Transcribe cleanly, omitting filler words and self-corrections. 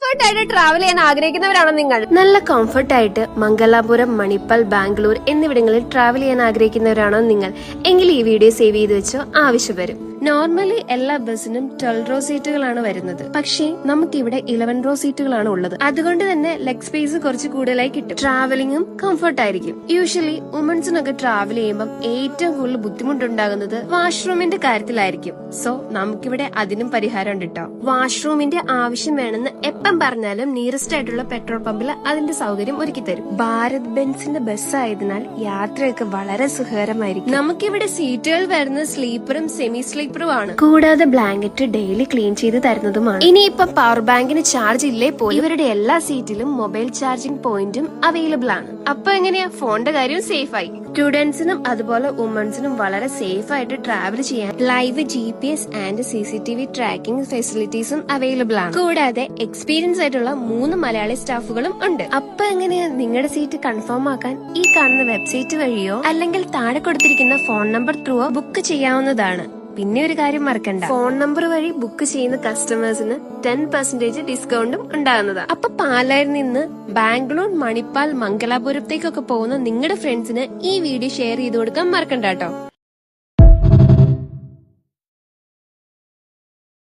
Comfort ആയിട്ട് travel ചെയ്യാൻ ആഗ്രഹിക്കുന്നവരാണോ നിങ്ങൾ? നല്ല കംഫർട്ട് ആയിട്ട് മംഗലാപുരം, മണിപ്പാൽ, ബാംഗ്ലൂർ എന്നിവിടങ്ങളിൽ ട്രാവൽ ചെയ്യാൻ ആഗ്രഹിക്കുന്നവരാണോ നിങ്ങൾ? എങ്കിൽ ഈ വീഡിയോ സേവ് ചെയ്ത് വെച്ചോ, ആവശ്യം വരും. നോർമലി എല്ലാ ബസ്സിനും 12 റോ സീറ്റുകളാണ് വരുന്നത്. പക്ഷേ നമുക്കിവിടെ 11 റോ സീറ്റുകളാണ് ഉള്ളത്. അതുകൊണ്ട് തന്നെ ലെഗ് സ്പേസ് കുറച്ച് കൂടുതലായി കിട്ടും. ട്രാവലിംഗും കംഫർട്ട് ആയിരിക്കും. യൂഷ്വലി വുമൻസിനൊക്കെ ട്രാവൽ ചെയ്യുമ്പോൾ ഏറ്റവും കൂടുതൽ ബുദ്ധിമുട്ടുണ്ടാകുന്നത് വാഷ്റൂമിന്റെ കാര്യത്തിലായിരിക്കും. സോ നമുക്കിവിടെ അതിനും പരിഹാരം ഉണ്ട് കേട്ടോ. വാഷ്റൂമിന്റെ ആവശ്യം വേണമെന്ന് എപ്പം പറഞ്ഞാലും നിയറസ്റ്റ് ആയിട്ടുള്ള പെട്രോൾ പമ്പിൽ അതിന്റെ സൗകര്യം ഒരുക്കി തരും. ഭാരത് ബെൻസിന്റെ ബസ് ആയതിനാൽ യാത്രയൊക്കെ വളരെ സുഖകരമായിരിക്കും. നമുക്കിവിടെ സീറ്റുകൾ വരുന്നത് സ്ലീപ്പറും സെമി സ്ലീപ്പറും ആണ്. കൂടാതെ ബ്ലാങ്കറ്റ് ഡെയിലി ക്ലീൻ ചെയ്ത് തരുന്നതുമാണ്. ഇനിയിപ്പം പവർ ബാങ്കിന് ചാർജ് ഇല്ലേ പോലും ഇവരുടെ എല്ലാ സീറ്റിലും മൊബൈൽ ചാർജിംഗ് പോയിന്റും അവൈലബിൾ ആണ്. അപ്പൊ എങ്ങനെയാ ഫോണിന്റെ കാര്യം സേഫ് ആയി. സ്റ്റുഡൻസിനും അതുപോലെ വുമൻസിനും വളരെ സേഫ് ആയിട്ട് ട്രാവൽ ചെയ്യാൻ live GPS and CCTV tracking ഫെസിലിറ്റീസും അവൈലബിൾ ആണ്. കൂടാതെ എക്സ്പീരിയൻസ് ആയിട്ടുള്ള 3 മലയാളി സ്റ്റാഫുകളും ഉണ്ട്. അപ്പൊ എങ്ങനെയാ നിങ്ങളുടെ സീറ്റ് കൺഫേം ആക്കാൻ ഈ കാണുന്ന വെബ്സൈറ്റ് വഴിയോ അല്ലെങ്കിൽ താഴെ കൊടുത്തിരിക്കുന്ന ഫോൺ നമ്പർ ത്രൂവോ ബുക്ക് ചെയ്യാവുന്നതാണ്. പിന്നെ ഒരു കാര്യം മറക്കണ്ട, ഫോൺ നമ്പർ വഴി ബുക്ക് ചെയ്യുന്ന കസ്റ്റമേഴ്സിന് 10% ഡിസ്കൗണ്ടും ഉണ്ടാകുന്നതാണ്. അപ്പൊ പാലായിൽ നിന്ന് ബാംഗ്ലൂർ, മണിപ്പാൽ, മംഗലാപുരത്തേക്കൊക്കെ പോകുന്ന നിങ്ങളുടെ ഫ്രണ്ട്സിന് ഈ വീഡിയോ ഷെയർ ചെയ്ത് കൊടുക്കാൻ മറക്കണ്ട കേട്ടോ.